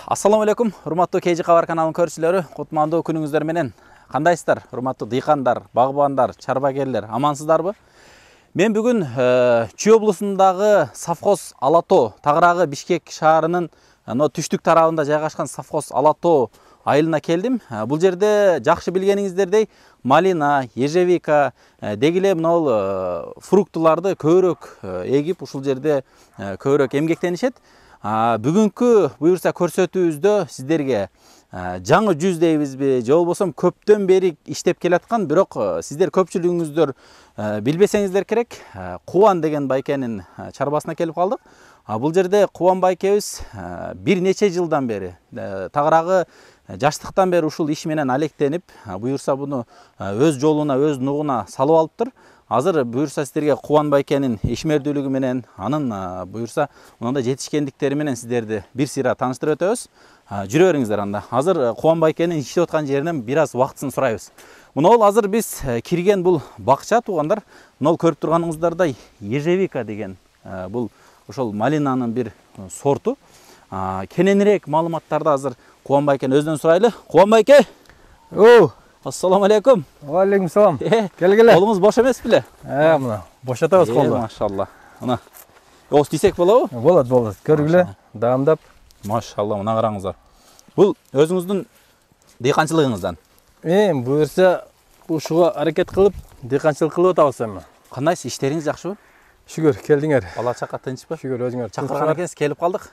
Assalamu alaikum, урматтуу KG Кабар каналынын көрүүчүлөрү, кутмандуу күнүңүздөр менен. Кандайсыздар, урматтуу дыйкандар, багбандар, чарбагерлер, амансыздарбы? Мен бүгүн Чүй облусундагы совхоз Алатоо, тагыраагы Бишкек шаарынын түштүк тарабында жайгашкан совхоз Алатоо айылына келдим. Бул жерде жакшы билгениңиздердей малина, ежевика, дегиле мынау фруктуларды көбүрөөк эгип, ушул жерде көбүрөөк эмгектенишет. Бүгүнкү буюрса көрсөтүүбүздө сиздерге жаңы жүз дейбизби, же болбосо көптөн бери иштеп келаткан, бирок сиздер көпчүлүгүңүздөр билбесеңиздер керек, Кубан деген байкенин чарбасына келип калдык. Бул жерде Кубан байкебиз бир нече жылдан бери, тагыраагы жаштыктан бери ушул иш менен алектенип, буюрса буну өз жолуна, өз нугуна салып алыптыр. Азыр буюрса сиздерге Кубан байкенин ишмердүүлүгү менен, анын буюрса мындай жетишкендиктери менен сиздерди бир сыйра тааныштырып өтөбүз. Жүрө бериңиздер анда. Азыр Кубан байкенин иштеп аткан жеринен бир аз убактысын сурайбыз. Мынау азыр биз кирген бул бакча, туугандар. Мынау көрүп турганыңыздардай ежевика деген бул ошол малинанын бир сорту. Кененирээк маалыматтарды азыр Кубан байкен өзүнөн сурайлы. Кубан байке! Ассаламу алейкум. Алейкум салам. Келгиле. Колуңуз бош эмес беле? Мына бошотобуз колду. Машалла. Мына. Оос тийсек болобу? Болот, болот. Көргүлө, даамдап. Машалла, мына караңыздар. Бул өзүңүздүн дыйканчылыгыңыздан. Буюрса ушуга аракет кылып, дыйканчылык кылып атабыз эми. Кандайсыз, иштериңиз жакшыбы? Шүгүр, келдиңер. Бала чака тынчпы? Шүгүр, өзүңөр. Чакырган экенсиз, келип калдык.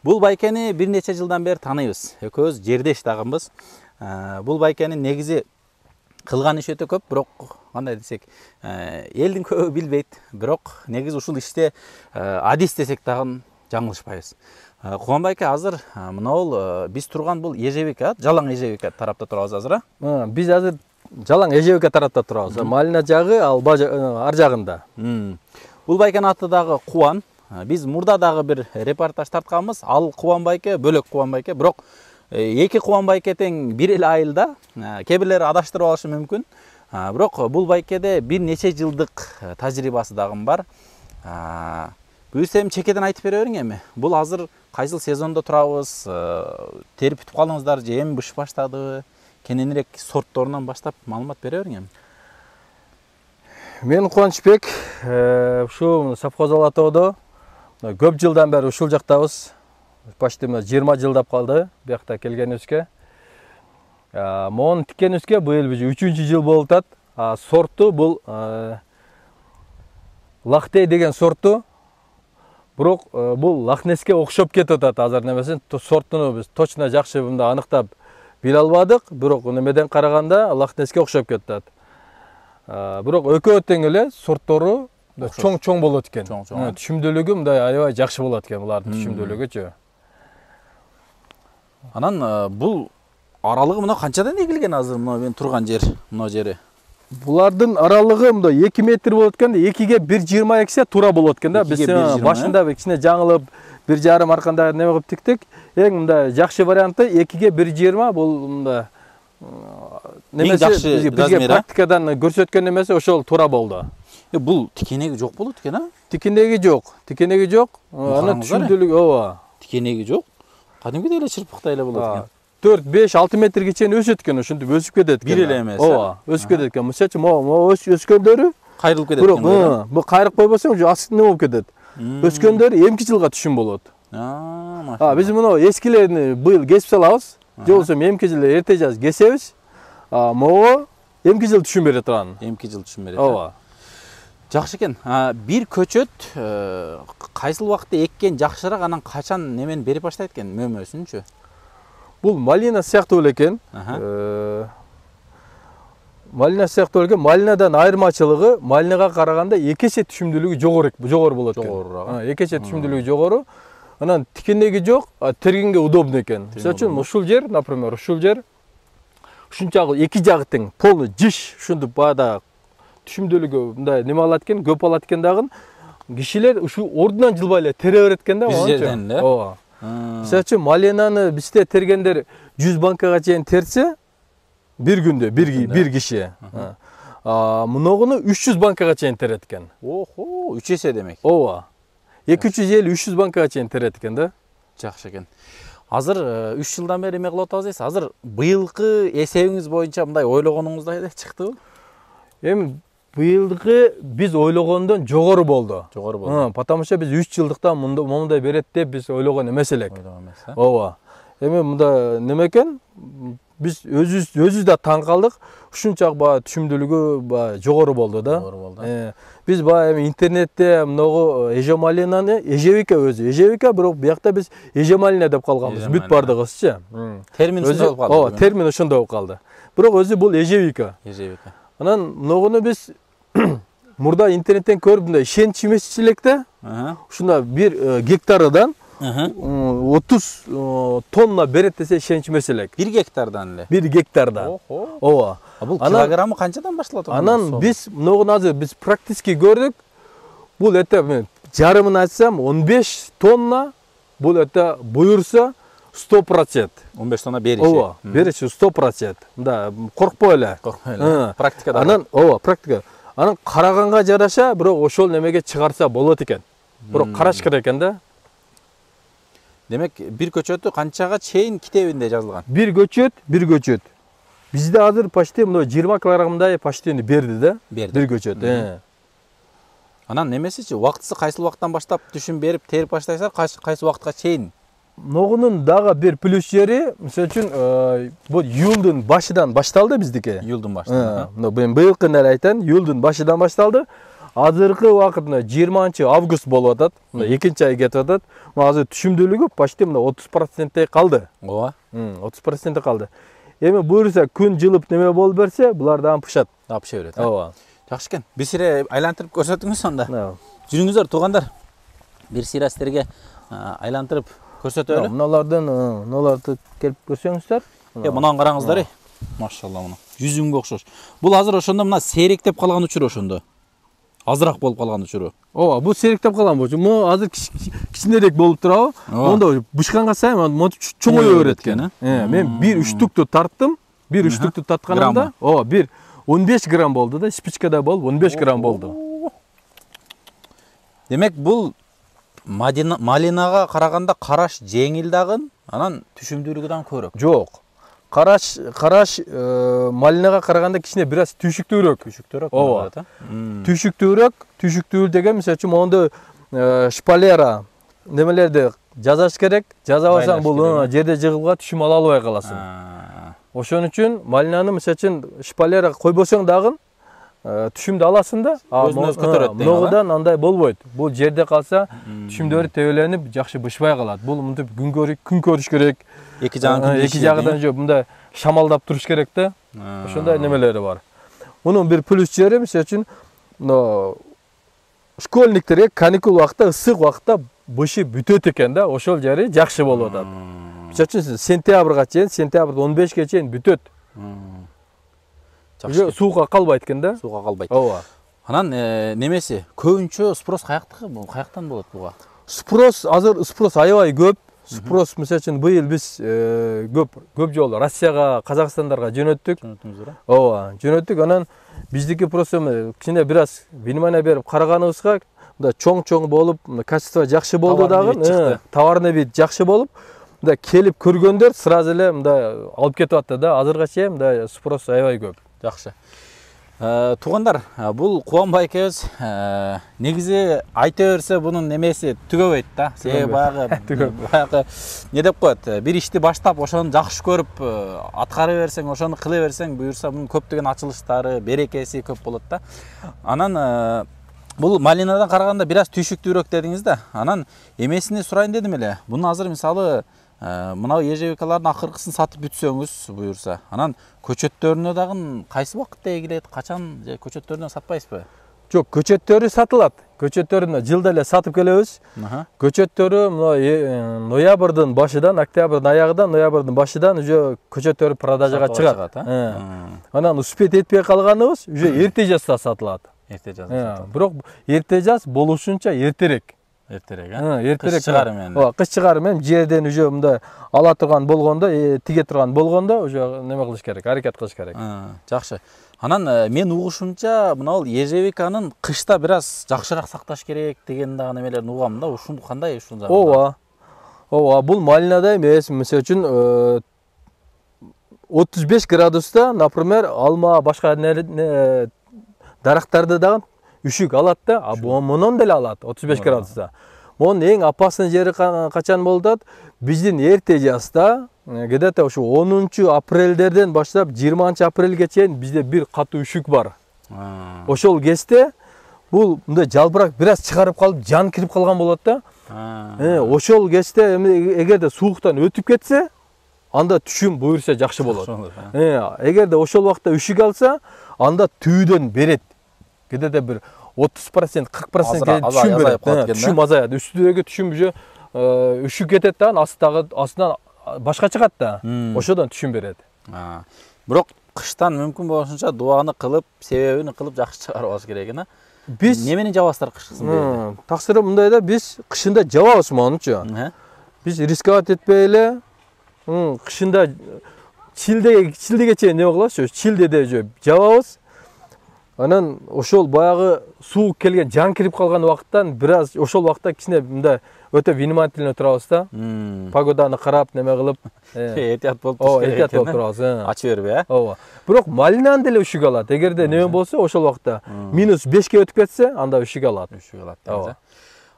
Бул байкени бир нече жылдан бери тааныйбыз. Экөөбүз жердеш дагынбыз. Бул байкенин негизи кылган иши өтө көп, бирок кандай десек, элдин көбү билбейт. Бирок негизи ушул иште адис десек дагы жаңылышпайбыз. Кубан байке, азыр мынау биз турган бул ежевика, жалаң ежевика тарапта турабыз азыр, Биз азыр жалаң ежевика тарапта турабыз. Малина жагы ар жагында. Бул байкенин аты дагы Кубан. Биз мурда дагы бир репортаж тартканбыз. Ал Кубан байке, бөлөк Кубан байке, бирок эки Кубан байке тең бир эле айылда. Кээ бирлери адаштырып алышы мүмкүн. Бирок бул байкеде бир нече жылдык тажрыйбасы дагы бар. Буюрса эми чекеден айтып бере бериң эми. Бул азыр кайсыл сезондо турабыз? Терип бүтүп калдыңыздар же эми бышып баштадыбы? Кененирээк сортторунан баштап маалымат бере бериң эми. Мен Кубанычбек, ушул совхоз Алатоодо көп жылдан бери ушул жактабыз. Почти 20 жылдап калды биякта келгенибизге. Моун тиккенибизге быйыл 3-чү жыл болуп атат. Сорту бул Лахтей деген сорту. Бирок бул Лахнеске окшоп кетип атат азыр немесин. Сортуну биз точно жакшы мында аныктап биле албадык, бирок немеден караганда Лахнеске окшоп кетип атат. Бирок экөө тең эле сорттору чоң болот экен. Түшүмдүүлүгү мындай аябай жакшы болот экен булардын түшүмдүүлүгүчү. Анан бул аралыгы мына канчадан эгилген азыр мына мен турган жер, мына жери? Булардын аралыгы мында 2 метр болот экен, 2ге 1,20 эксе туура болот экен да. Биз башында кичине жаңылып 1,5 арканда неме кылып тиктик. Эң мындай жакшы варианты 2ге 1,20, бул мында немесе бизге практикадан көрсөткөн немесе ошол туура болду. Бул тикенеги жок болот экен, а? Тикенеги жок. Анын түшүмдүүлүгү Тикенеги жок. Кадимкидей эле чырпыктай эле болот экен. 4, 5, 6 метрге чейин өсөт экен, ошентип өсүп кетет экен. Бир эле эмес. Өсүп кетет экен. Мисалы үчүн өскөндөрү кайрылып кетет экен. Бул кайрып койбосоң, уже астына болуп кетет. Өскөндөрү эмки жылга түшүм болот. Биз муну эскилерини быйыл кесип салабыз. Же болбосо эмки жылы эрте жаз кесебиз. Могу эмки жыл түшүм бере турган. Эмки жыл түшүм берет. Жакшы экен. Бир көчөт кайсыл убакытта эккен жакшыраак, анан качан немен берип баштайт экен, мөмөсүнчү? Бул малина сыяктуу эле экен. Малина сыяктуу экен. Малинадан айырмачылыгы малинага караганда 2 эсе түшүмдүүлүгү жогору болот экен. 2 эсе түшүмдүүлүгү жогору. Анан тикенеги жок, тергенге удобный экен. Мисалы үчүн ушул жер, например, ушул жер ушунчалык эки жагы тең, полный жиш, ушунтип баада түшүмдүүлүгү мындай неме алат экен, көп алат экен дагы. Кишилер ушу ордунан жылбай эле тере берет экен да. Мисалы үчүн малинаны бизде тергендер 100 банкага чейин терсе, бир күндө бир киши. Муногуну 300 банкага чейин терет экен. 3 эсе демек. 250-300 банкага чейин терет экен да. Жакшы экен. Азыр 3 жылдан бери эме кылып атабыз дейсиз. Азыр быйылкы эсебиңиз боюнча мындай ойлогонуңуздай чыктыбы? Эми быйылгы биз ойлогондон жогору болду. Жогору болду. Потому что биз 3 жылдыктан момундай берет деп биз ойлогон эмес элек. Ооба. Эми мында неме экен? Биз өзүбүз да таң калдык. Ушунчак баягы түшүмдүүлүгү баягы жогору болду да. Жогору болду. Биз баягы эми интернетте многу эжемалинаны эжебике өзү. Эжебике бирок биякта биз эжемалина деп калганбыз. Бүт бардыгыбызчы. Термин ошондой болуп калды. Ооба, термин ошондой болуп калды. Бирок өзү бул эжебике. Эжебике. Анан многуну биз мурда интернеттен көрүп мындай ишенч эмес элек да. Ушунда бир гектардан 30 тонна берет десе ишенч эмес элек. 1 гектардан эле. 1 гектардан. Ооба. Бул килограммы канчадан башталат? Анан биз многуну азыр биз практически көрдүк. Бул мен жарымын айтсам 15 тонна, бул буюрса 100%. 15 тонна бериши. Ооба, бериши 100%. Мында коркпой эле. Коркпой эле. Практикада. Анан ооба, практика. Анан караганга жараша, бирок ошол немеге чыгарса болот экен. Бирок караш керек экен да. Демек, бир көчөтү канчага чейин китебинде жазылган? Бир көчөт. Бизде азыр почти 20 килограммдай почти берди да. Бир көчөт. Анан немесичи, убактысы кайсы убакыттан баштап түшүм берип, терип баштайсыздар, кайсы убакытка чейин? Могунун дагы бир плюс жери, мисалы үчүн, бул июлдун башынан башталды биздики. Июлдун башынан. Мен быйылкын эле айтайын, июлдун башынан башталды. Азыркы убакытта 20 август болуп атат. 2 ай кетип атат. Азыр түшүмдүүлүгү почти 30%-тей калды. Ооба. 30% калды. Эми буюрса күн жылып неме болуп берсе, булар дагы пышат. Пыша берет. Ооба. Жакшы экен. Бир сире айлантырып көрсөтүңүз анда. Жүрүңүздөр туугандар. Бир сире сиздерге айлантырып көрсөтөлү. Мыналарды келип көрсөңүздөр. Мунан караңыздар. Машалла муну. Жүзүңгө окшош. Бул азыр ошондо мына сейректеп калган учуру ошондо. Азыраак болуп калган учуру. Ооба, бул сейректеп калган болчу. Му азыр кичинерээк болуп турабы? Монда бышканга сайын монтип чоңое берет экен. Мен 1 үчтүктү тарттым. 1 үчтүктү тартканымда, ооба, 1 15 грамм болду да, спичкада болуп 15 грамм болду. Демек, бул малинага караганда караш жеңил дагы, анан түшүмдүүлүгү дагы көбүрөөк. Жок. Караш малинага караганда кичине бир аз түшүктүүрөөк. Ооба. Түшүктүүрөөк деген мисалы үчүн мондо шпалера немелерди жазаш керек. Жазабасаң бул жерде жыгылга түшүм ала албай каласың. Ошон үчүн малинаны мисалы үчүн шпалера койбосоң дагы түшүмдү аласың да. Өзүн-өзү көтөрөт деген. Многудан андай болбойт. Бул жерде калса түшүмдөрү тебеленип, жакшы бышпай калат. Бул мынтип күн көрүш керек. Эки жагынан жок, мындай шамалдап туруш керек да. Ошондой немелери бар. Мунун бир плюс жери мисалы үчүн школьниктерге каникул убакта, ысык убакта бышы бүтөт экен да. Ошол жери жакшы болуп атат. Мисалы үчүн сентябрга чейин, сентябрда 15ге чейин бүтөт. Уже сууга калбайт экен да. Сууга калбайт. Ооба. Анан немеси көбүнчө спрос каяктан болот буга? Спрос азыр аябай көп. Спрос мисалы үчүн быйыл биз көп жолу Россияга, Казакстандарга жөнөттүк. Ооба, жөнөттүк. Анан биздики просто кичине бир аз внимание берип караганыбызга, мында чоң болуп, качество жакшы болду дагы, товарный вид жакшы болуп, мында келип көргөндөр сразу эле мында алып кетип атты да. Азырга чейин мында спрос аябай көп. Жакшы. Туугандар, бул Кубанбай экебиз негизи айта берсе бунун немеси түгөбөйт да. Себеби баягы не деп коет, бир ишти баштап ошону жакшы көрүп аткара берсең, ошону кыла берсең, буюрса мунун көптөгөн ачылыштары, берекеси көп болот да. Анан бул малинадан караганда бир аз түйшүктүүрөөк дедиңиз да. Анан эмесини сурайын дедим эле. Буну азыр мисалы мына ежевикалардын акыркысын сатып бүтсөңүз буюрса, анан көчөттөрүнө дагы кайсы убакытта эгилет, качан же көчөттөрүнө сатпайсызбы? Жок, көчөттөрү сатылат. Көчөттөрүн жылда эле сатып келебиз. Көчөттөрү ноябрдын башыдан, октябрдын аягынан, ноябрдын башыдан уже көчөттөрү продажага чыгат. Анан успеть этпей калганыбыз уже эрте жазда сатылат. Эрте жазда. Бирок эрте жаз болушунча эртерээк. Эртерээк. Кыш чыгары менен. Ооба, кыш чыгары менен жерден уже мындай ала турган болгондо, тиге турган болгондо уже неме кылыш керек, аракет кылыш керек. Жакшы. Анан мен угушумча мына ежевиканын кышта бир аз жакшыраак сакташ керек деген дагы немелерин угам да. Ушуну кандай ушун заманда? Ооба. Ооба, бул малинада эмес. Мисалы үчүн 35 градуста, например, алма башка дарактарды дагы үшүк алат да, а мунун деле алат 35 градуста. Монун эң опасный жери качан болуп атат? Биздин эрте жазда, где-то ушу 10-апрелдерден баштап 20-апрелге чейин бизде бир катуу үшүк бар. Ошол кезде бул мындай жалбырак бир аз чыгарып калып, жан кирип калган болот да. Ошол кезде эгерде сууктан өтүп кетсе, анда түшүм буюрса жакшы болот. Эгерде ошол убакта үшүк алса, анда түйдөн берет. Где-то бир 30%, 40% түшүм берет. Түшүм азаят. Үстүдөгү түшүм уже үшүк кетет да, астынан башка чыгат да. Ошодон түшүм берет. Бирок кыштан мүмкүн болушунча дубаны кылып, себебин кылып жакшы чыгарып алыш керек экен. Биз немени жабасыздар кышкысын? Таксыры мындай да, биз кышында жабабыз монучу. Биз рисковать этпей эле кышында чилдеге чейин не кылабыз, чилдеде жабабыз. Анан ошол баягы суу келген, жан кирип калган убакыттан бир аз ошол убакта кичине мындай өтө внимательно турабыз да. Погоданы карап, неме кылып, этият болуп туруш керек. Этият болуп турабыз. Ачы бербей, Ооба. Бирок малинаны деле үшүк алат. Эгерде неме болсо, ошол убакта -5ке өтүп кетсе, анда үшүк алат. Үшүк алат.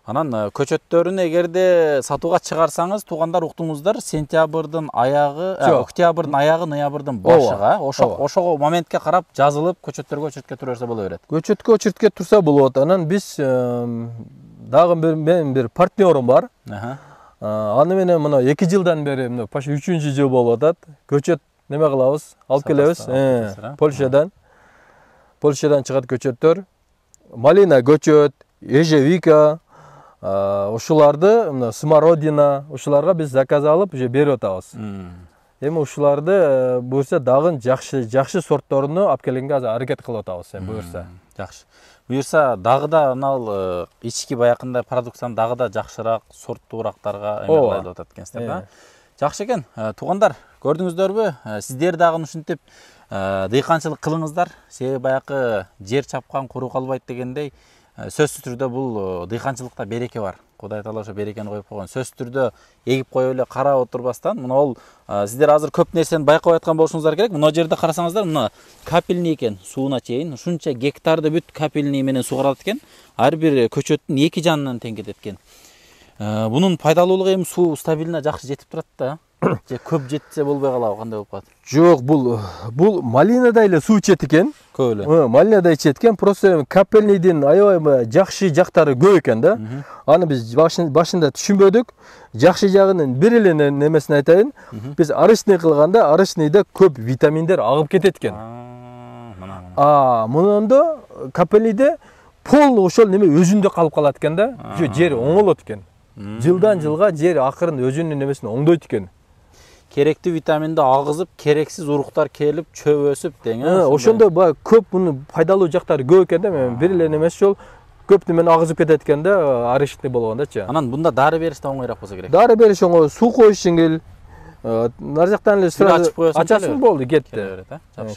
Анан көчөттөрүн эгерде сатууга чыгарсаңыз, туугандар уктуңуздар, сентябрдын аягы, октябрдын аягы, ноябрдын башыга, ошого моментке карап жазылып, көчөттөргө очередке тура берсе боло берет. Көчөткө очередке турса болот. Анан биз дагы менин бир партнерым бар. Аны менен мына 2 жылдан бери, мына почти 3-жыл болуп атат. Көчөт неме кылабыз? Алып келебиз. Польшадан чыгат көчөттөр. Малина көчөт, ежевика, ушуларды, мына смородина, ушуларга биз заказ алып, уже берип атабыз. Эми ушуларды буюрса дагы жакшы сортторуну алып келгенге азыр аракет кылып атабыз, буюрса. Жакшы. Буюрса дагы да анал ички баякындай продукцияны дагы да жакшыраак, сорттуурактарга эмелайт атат экенсиздер да. Жакшы экен. Туугандар, көрдүңүздөрбү? Сиздер дагы ушинтип дыйканчылык кылыңыздар. Себеби баякы жер чапкан куру калбайт дегендей, сөзсүз түрдө бул дыйканчылыкта береке бар. Кудай таала ошо берекени коюп койгон. Сөзсүз түрдө эгип коюп эле карап отурбастан, мына ол сиздер азыр көп нерсени байкап аткан болушуңуздар керек. Мына жерде карасаңыздар, мына капельный экен, сууна чейин. Ушунча гектарды бүт капельный менен сугарат экен. Ар бир көчөттүн 2 жанынан тең кетет экен. Бунун пайдалуулугу эми суу стабильно жакшы жетип турат да. Же көп жетсе болбой калабы, кандай болуп калат? Жок, бул малинада эле суу ичет экен. Көп эле. Малинада ичет экен, просто капельныйдын аябай жакшы жактары көп экен да. Аны биз башында түшүнбөдүк. Жакшы жагынын бир эле немесин айтайын. Биз арышный кылганда, арышныйда көп витаминдер агып кетет экен. Мунунда капельныйде полный ошол неме өзүндө калып калат экен да. Жер оңолот экен. Жылдан жылга жер акырын өзүнүн немесин оңдойт экен. Керектүү витаминди агызып, керексиз уруктар келип, чөп өсүп дең. Ошондо көп мунун пайдалуу жактары көп экен да. Мен бир эле немес жол көп немени агызып кетет экен да, арышный болгондачы. Анан бунда дары бериш да оңойраак болсо керек. Дары бериш оңой, суу коюш жеңил. Нар жактан эле ачасың болду, кетти.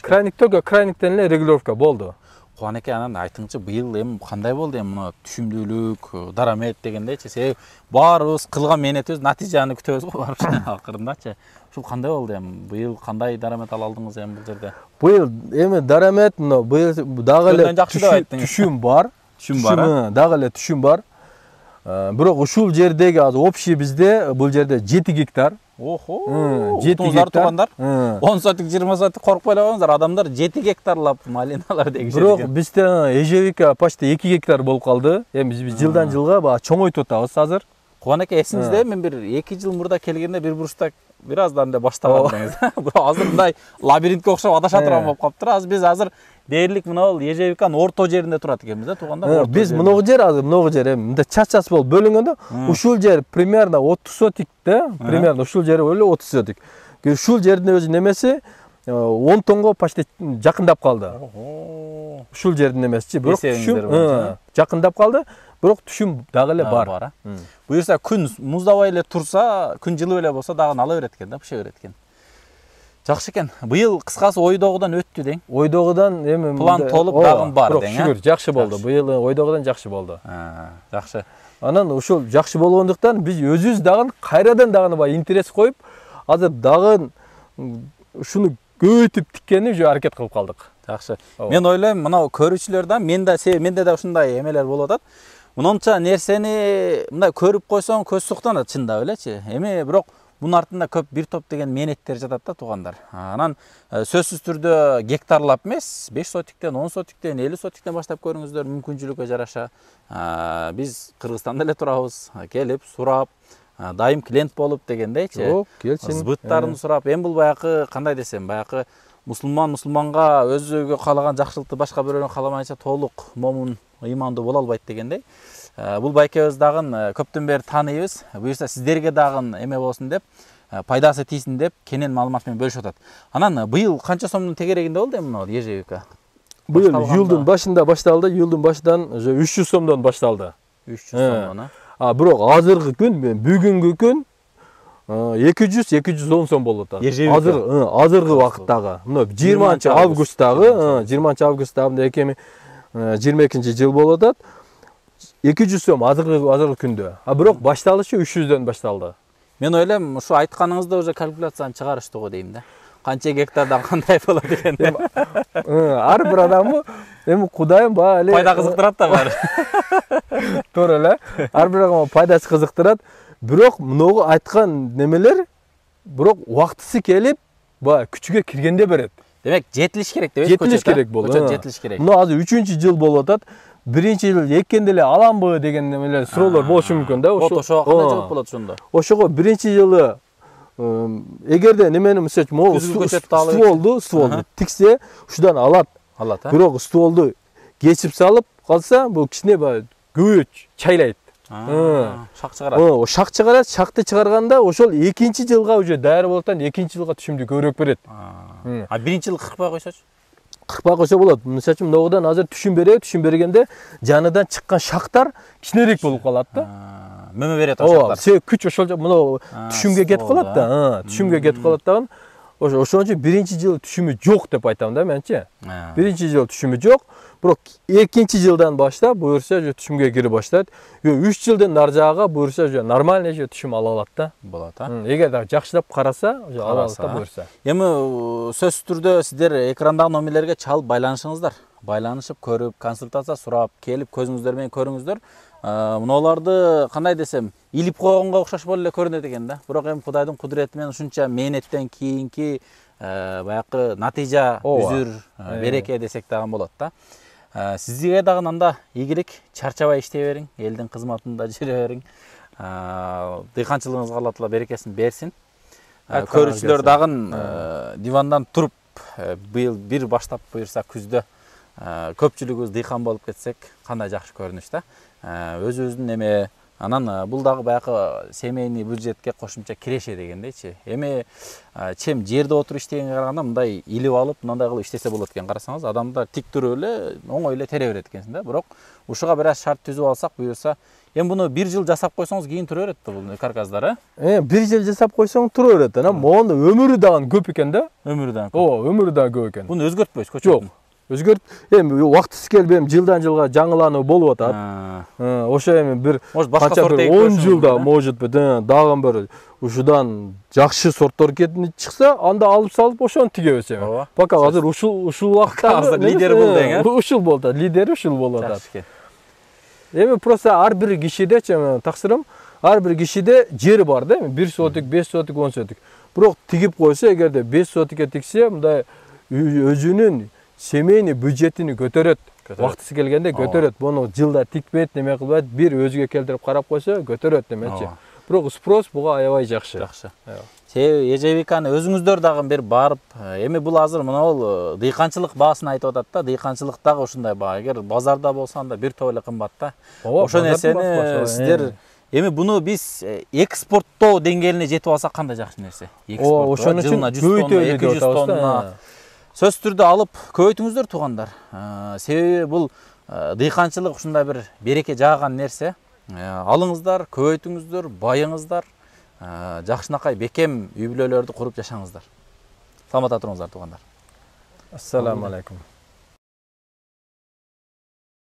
Крайниктен эле регулировка болду. Кубанеке, анан айтыңчы, быйыл эми кандай болду эми мына түшүмдүүлүк, дарамет дегендейчи. Себеби баарыбыз кылган менетибиз натыйжаны күтөбүз го барып акырындачы. Ушул кандай болду эми? Быйыл кандай дарамет ала алдыңыз эми бул жерде? Быйыл эми дарамет, мына быйыл дагы эле түшүм бар. Дагы эле түшүм бар. Бирок ушул жердеги азыр общий бизде бул жерде 7 гектар. Охо, 7 гектар. Туугандар, 10 сотик, 20 сотик коркпой эле коюңуздар. Адамдар 7 гектарлап малиналар дегишет экен. Бирок бизде ежевика почти 2 гектар болуп калды. Эми биз жылдан жылга баа чоңойтуп атабыз азыр. Кубанеке, эсиңизде мен бир 2 жыл мурда келгенде бир бурчта бир аздан эле баштагандыңыз. Азыр мындай лабиринтке окшоп адаша турган болуп калыптыр. Биз азыр дээрлик мына бул ежевиканын орто жеринде турат экенбиз да, туугандар. Биз мыногу жер азыр мыногу жер эми мындай чач-чач болуп бөлүнгөн да. Ушул жер примерно 30 сотик да, примерно ушул жер эле 30 сотик. Ушул жердин өзү немеси 10 тонго почти жакындап калды. Ушул жердин немесичи, бирок түшүм жакындап калды. Бирок түшүм дагы эле бар. Буюрса күн муздабай эле турса, күн жылып эле болсо дагы ала берет экен да, пыша берет экен. Жакшы экен. Быйыл кыскасы ойдогудан өттү дең. Ойдогудан эми план толуп дагы бар дең. Шүгүр, жакшы болду. Быйыл ойдогудан жакшы болду. Жакшы. Анан ошол жакшы болгондуктан биз өзүбүз дагы кайрадан дагы баягы интерес коюп, азыр дагы ушуну көбөйтүп тиккенди уже аракет кылып калдык. Жакшы. Мен ойлойм, мына көрүүчүлөр да менде да ушундай эмелер болуп атат. Мынча нерсени мындай көрүп койсоң көз суктанат чындап элечи. Эми бирок мунун артында көп бир топ деген мээнеттер жатат да туугандар. Анан сөзсүз түрдө гектарлап эмес, 5 сотиктен, 10 сотиктен, 50 сотиктен баштап көрүңүздөр, мүмкүнчүлүккө жараша. Биз Кыргызстанда эле турабыз, келип, сурап, дайым клиент болуп дегендейчи. Жок, келсин. Сбыттарын сурап, эми бул баягы кандай десем, баягы мусулманга өзүгө каалаган жакшылыкты башка бирөөнө кааламайча толук момун, ыймандуу боло албайт дегендей. Бул байкебиз дагы көптөн бери тааныйбыз. Буюрса сиздерге дагы эме болсун деп, пайдасы тийсин деп кенен маалымат менен бөлүшүп атат. Анан быйыл канча сомдун тегерегинде болду эми мына ежевика? Быйыл июлдун башында башталды, июлдун башынан уже 300 сомдон башталды. 300 сомдон, бирок азыркы күн, бүгүнкү күн 200-210 сом болуп атат. Азыркы убакыттагы. Мына 20 августтагы, 20 августтагы 2022 жыл болуп атат. 200 сом азыркы күндө. Бирок башталышы 300дөн башталды. Мен ойлойм, ушу айтканыңызда уже калькуляцияны чыгарышты го дейм да. Канча гектардан кандай болот деген. Ар бир адамы эми Кудайым баягы эле пайда кызыктырат да баары. Туура эле. Ар бир адамга пайдасы кызыктырат. Бирок мыногу айткан немелер бирок убактысы келип, баягы күчүгө киргенде берет. Демек, жетилиш керек деп жетилиш керек болду. Жетилиш керек. Мына азыр 3-жыл болуп атат. Биринчи жыл эккенде эле аламбы деген немелер суроолор болушу мүмкүн да. Ошого кандай жооп болот ошондо? Ошого биринчи жылы эгерде немени мисалы үчүн стволду тиксе, ушудан алат. Алат, Бирок стволду кесип салып калса, бул кичине баягы көбөйөт, чайлайт. Шак чыгарат. Шак чыгарат, шакты чыгарганда ошол экинчи жылга уже даяр болот, экинчи жылга түшүмдү көбүрөөк берет. Биринчи жылы кыркпай койсочу? Кыркпай койсо болот. Мисалы үчүн мынагудан азыр түшүм бергенде жаныдан чыккан шактар кичинерээк болуп калат да. Мөмө берет ошолор. Себеби күч ошол мына түшүмгө кетип калат да. Түшүмгө кетип калат дагы. Ошон үчүн биринчи жыл түшүмү жок деп айтам да менчи. Биринчи жыл түшүмү жок. Бирок экинчи жылдан баштап буюрса уже түшүмгө кире баштайт. 3 жылдан нары жагы буюрса уже нормальный же түшүм ала алат да. Болот, Эгер да жакшылап караса, уже ала алат да буюрса. Эми сөзсүз түрдө сиздер экрандагы номерлерге чалып байланышыңыздар. Байланышып, көрүп, консультация сурап, келип көзүңүздөр менен көрүңүздөр. Мыналарды кандай десем, илип койгонго окшош болуп эле көрүнөт экен да. Бирок эми Кудайдын кудурети менен ушунча мээнеттен кийинки баягы натыйжа, үзүр, береке десек дагы болот да. Сизге дагы анда ийгилик, чарчабай иштей бериң, элдин кызматында жүрө бериң. Дыйканчылыгыңызга Алла Таала берекесин берсин. Көрүүчүлөр дагы дивандан туруп быйыл бир баштап буюрса күздө көпчүлүгүбүз дыйкан болуп кетсек, кандай жакшы көрүнүш да. Өзүбүздүн эме анан бул дагы баягы семейный бюджетке кошумча киреше дегендейчи. Эми чем жерде отуруп иштегенге караганда мындай илип алып, мындай кылып иштесе болот экен. Карасаңыз, адамдар тик туруп эле оңой эле тере берет экенсиң да. Бирок ушуга бир аз шарт түзүп алсак, буюрса, эми буну бир жыл жасап койсоңуз кийин тура берет да бул карказдар, бир жыл жасап койсоң тура берет. Анан могунда өмүрү дагы көп экен да. Өмүрү дагы көп. Өмүрү дагы көп экен. Буну өзгөртпөйсүз, Жок. Эми убактысы келип эми жылдан жылга жаңылануу болуп атат. Ошо эми бир башка сорт 10 жылда может быть дагы бир ушудан жакшы сорттор чыкса, анда алып салып ошону тигебиз эми. Пока азыр ушул убакытта азыр лидер болду эң, ушул болду, лидери ушул болуп атат. Эми просто ар бир кишидечи таксырым, ар бир кишиде жери бар да, 1 сотик, 5 сотик, 10 сотик. Бирок тигип койсо, эгерде 5 сотикке тиксе, мындай өзүнүн семейный бюджетini көтөрөт. Вактысы келгенде көтөрөт. Буну жылда тикпейт, неме кылбайт, бир өзүгө келтирип карап койсо, көтөрөт демечи. Бирок спрос буга аябай жакшы. Себеби ежевиканы өзүңүздөр дагы бир барып, эми бул азыр мына дыйканчылык баасын айтып атат да, дыйканчылык дагы ушундай баа. Эгер базарда болсо анда бир топ эле кымбат да. Ошо нерсени сиздер эми буну биз экспорттоо деңгээлине жетип алсак кандай жакшы нерсе. Ошон үчүн 200 тонна сөз түрдө алып көбөйтүңүздөр туугандар. Себеби бул дыйканчылык ушундай бир береке жааган нерсе. Алыңыздар, көбөйтүңүздөр, байыңыздар, жакшынакай бекем үй бүлөлөрдү куруп жашаңыздар. Саламатта туруңуздар туугандар. Ассаламу алейкум.